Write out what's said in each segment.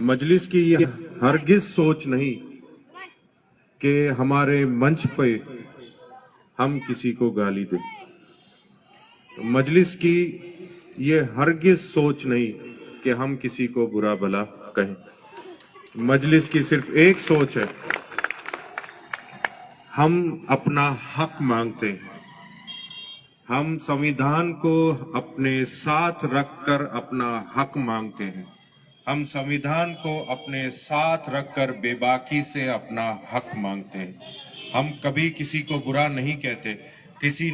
मजलिस की यह हरगिज सोच नहीं कि हमारे मंच पे हम किसी को गाली दें। मजलिस की ये हरगिज सोच नहीं कि हम किसी को बुरा भला कहें। मजलिस की सिर्फ एक सोच है, हम अपना हक मांगते हैं। हम संविधान को अपने साथ रखकर अपना हक मांगते हैं। हम संविधान को अपने साथ रखकर बेबाकी से अपना हक मांगते हैं। हम कभी किसी को बुरा नहीं कहते। किसी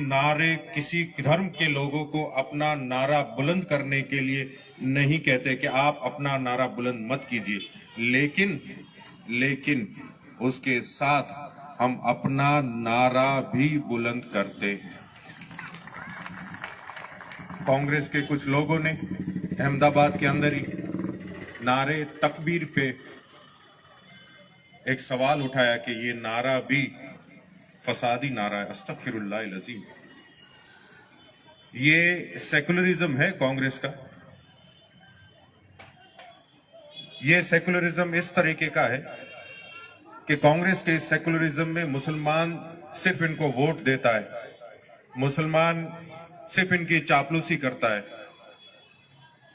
धर्म के लोगों को अपना नारा बुलंद करने के लिए नहीं कहते कि आप अपना नारा बुलंद मत कीजिए, लेकिन उसके साथ हम अपना नारा भी बुलंद करते हैं। कांग्रेस के कुछ लोगों ने अहमदाबाद के अंदर ही नारे तकबीर पे एक सवाल उठाया कि ये नारा भी फसादी नारा है। अस्तगफिरुल्लाह अज़ीम। ये सेकुलरिज्म है कांग्रेस का। ये सेकुलरिज्म इस तरीके का है कि कांग्रेस के इस सेकुलरिज्म में मुसलमान सिर्फ इनको वोट देता है, मुसलमान सिर्फ इनकी चापलूसी करता है।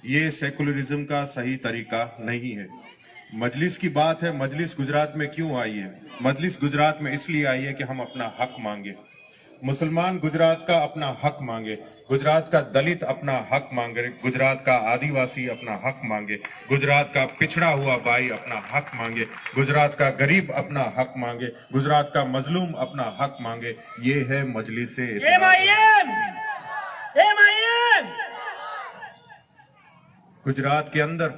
ये सेकुलरिज्म का सही तरीका नहीं है। मजलिस की बात है, मजलिस गुजरात में क्यों आई है? मजलिस गुजरात में इसलिए आई है कि हम अपना हक मांगे। मुसलमान गुजरात का अपना हक मांगे, गुजरात का दलित अपना हक मांगे, गुजरात का आदिवासी अपना हक मांगे, गुजरात का पिछड़ा हुआ भाई अपना हक मांगे, गुजरात का गरीब अपना हक मांगे, गुजरात का मजलूम अपना हक मांगे। ये है मजलिस से गुजरात के अंदर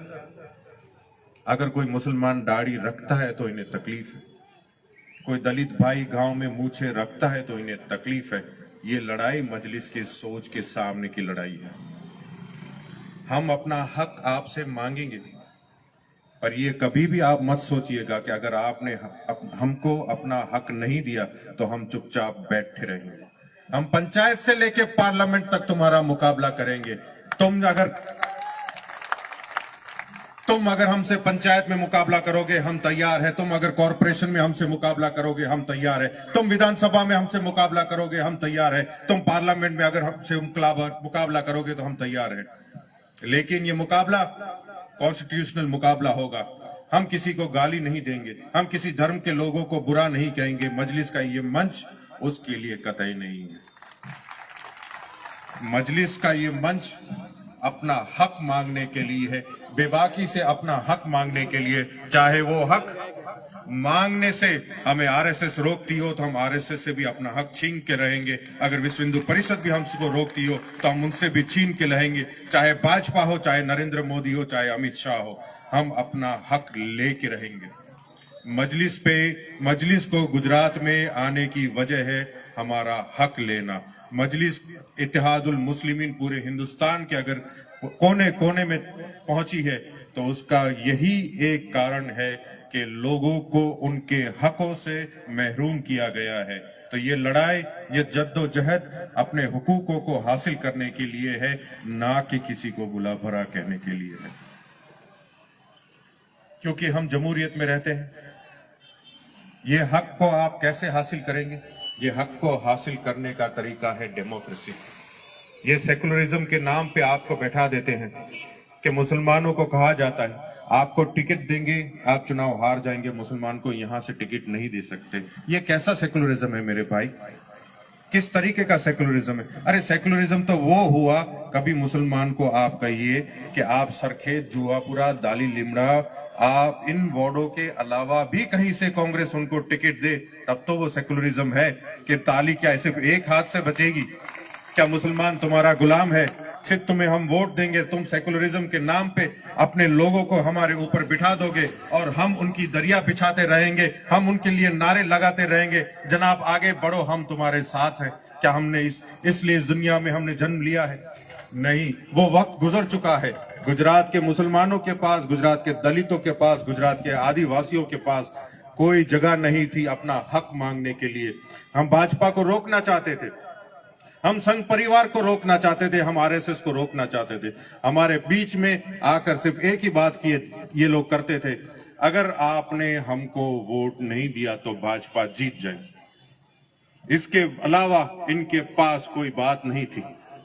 अगर कोई मुसलमान दाढ़ी रखता है तो इन्हें तकलीफ है, कोई दलित भाई गांव में मूछे रखता है तो इन्हें तकलीफ है। ये लड़ाई मजलिस की सोच के सामने की लड़ाई है। हम अपना हक आपसे मांगेंगे, पर ये कभी भी आप मत सोचिएगा कि अगर आपने हमको अपना हक नहीं दिया तो हम चुपचाप बैठे रहेंगे। हम पंचायत से लेके पार्लियामेंट तक तुम्हारा मुकाबला करेंगे। तुम अगर हमसे पंचायत में मुकाबला करोगे हम तैयार हैं। तुम अगर कॉर्पोरेशन में हमसे मुकाबला करोगे हम तैयार हैं। तुम विधानसभा में हमसे मुकाबला करोगे हम तैयार हैं। तुम पार्लियामेंट में अगर हमसे मुकाबला करोगे तो हम तैयार हैं। लेकिन ये मुकाबला कॉन्स्टिट्यूशनल मुकाबला होगा। हम किसी को गाली नहीं देंगे, हम किसी धर्म के लोगों को बुरा नहीं कहेंगे। मजलिस का ये मंच उसके लिए कतई नहीं है। मजलिस का ये मंच अपना हक मांगने के लिए है, बेबाकी से अपना हक मांगने के लिए। चाहे वो हक मांगने से हमें आरएसएस रोकती हो तो हम आरएसएस से भी अपना हक छीन के रहेंगे। अगर विश्व हिंदू परिषद भी हमको रोकती हो तो हम उनसे भी छीन के रहेंगे। चाहे भाजपा हो, चाहे नरेंद्र मोदी हो, चाहे अमित शाह हो, हम अपना हक लेके रहेंगे। मजलिस को गुजरात में आने की वजह है हमारा हक लेना। मजलिस इत्तेहादुल मुस्लिमीन पूरे हिंदुस्तान के अगर कोने कोने में पहुंची है तो उसका यही एक कारण है कि लोगों को उनके हकों से महरूम किया गया है। तो ये लड़ाई, ये जद्दोजहद अपने हुकूकों को हासिल करने के लिए है, ना कि किसी को बुला भरा कहने के लिए है। क्योंकि हम जमहूरियत में रहते हैं। ये हक को आप कैसे हासिल करेंगे? ये हक को हासिल करने का तरीका है डेमोक्रेसी। ये सेकुलरिज्म के नाम पे आपको बैठा देते हैं कि मुसलमानों को कहा जाता है आपको टिकट देंगे, आप चुनाव हार जाएंगे, मुसलमान को यहां से टिकट नहीं दे सकते। ये कैसा सेकुलरिज्म है मेरे भाई? किस तरीके का सेकुलरिज्म है? अरे सेकुलरिज्म तो वो हुआ, कभी मुसलमान को आप कहिए कि आप सरखेज, जुआपुरा, दाली लिमड़ा, आप इन वार्डों के अलावा भी कहीं से कांग्रेस उनको टिकट दे, तब तो वो सेकुलरिज्म है। कि ताली क्या सिर्फ एक हाथ से बचेगी? क्या मुसलमान तुम्हारा गुलाम है? सिर्फ तुम्हें हम वोट देंगे, तुम सेकुलरिज्म के नाम पे अपने लोगों को हमारे ऊपर बिठा दोगे और हम उनकी दरिया बिछाते रहेंगे, हम उनके लिए नारे लगाते रहेंगे, जनाब आगे बढ़ो, हम तुम्हारे साथ हैं। क्या हमने इसलिए इस दुनिया में हमने जन्म लिया है? नहीं, वो वक्त गुजर चुका है। गुजरात के मुसलमानों के पास, गुजरात के दलितों के पास, गुजरात के आदिवासियों के पास कोई जगह नहीं थी अपना हक मांगने के लिए। हम भाजपा को रोकना चाहते थे, हम संघ परिवार को रोकना चाहते थे, हम आरएसएस को रोकना चाहते थे। हमारे बीच में आकर सिर्फ एक ही बात की ये लोग करते थे, अगर आपने हमको वोट नहीं दिया तो भाजपा जीत जाएगी। इसके अलावा इनके पास कोई बात नहीं थी।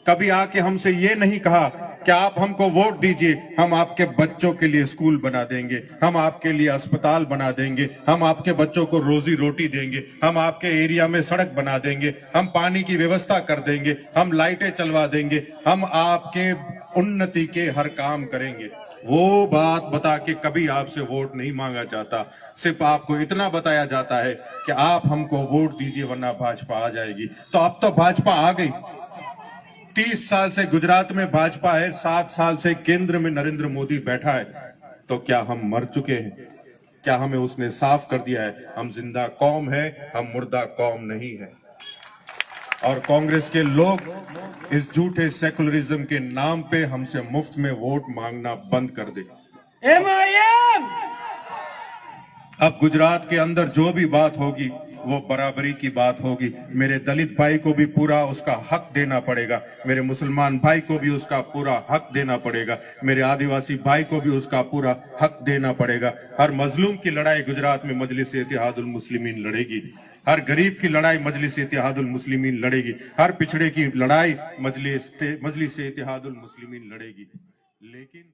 कभी आके हमसे ये नहीं कहा कि आप हमको वोट दीजिए, हम आपके बच्चों के लिए स्कूल बना देंगे, हम आपके लिए अस्पताल बना देंगे, हम आपके बच्चों को रोजी रोटी देंगे, हम आपके एरिया में सड़क बना देंगे, हम पानी की व्यवस्था कर देंगे, हम लाइटें चलवा देंगे, हम आपके उन्नति के हर काम करेंगे। वो बात बता के कभी आपसे वोट नहीं मांगा जाता। सिर्फ आपको इतना बताया जाता है कि आप हमको वोट दीजिए वरना भाजपा आ जाएगी। तो अब तो भाजपा आ गई। 30 साल से गुजरात में भाजपा है, 7 साल से केंद्र में नरेंद्र मोदी बैठा है। तो क्या हम मर चुके हैं? क्या हमें उसने साफ कर दिया है? हम जिंदा कौम है, हम मुर्दा कौम नहीं है। और कांग्रेस के लोग इस झूठे सेकुलरिज्म के नाम पे हमसे मुफ्त में वोट मांगना बंद कर दे। MIM अब गुजरात के अंदर जो भी बात होगी वो बराबरी की बात होगी। मेरे दलित भाई को भी पूरा उसका हक देना पड़ेगा, मेरे मुसलमान भाई को भी उसका पूरा हक देना पड़ेगा, मेरे आदिवासी भाई को भी उसका पूरा हक देना पड़ेगा। हर मजलूम की लड़ाई गुजरात में मजलिस-ए-इत्तेहादुल मुस्लिमीन लड़ेगी। हर गरीब की लड़ाई मजलिस-ए-इत्तेहादुल मुस्लिमीन लड़ेगी। हर पिछड़े की लड़ाई मजलिस-ए-इत्तेहादुल मुस्लिमीन लड़ेगी। लेकिन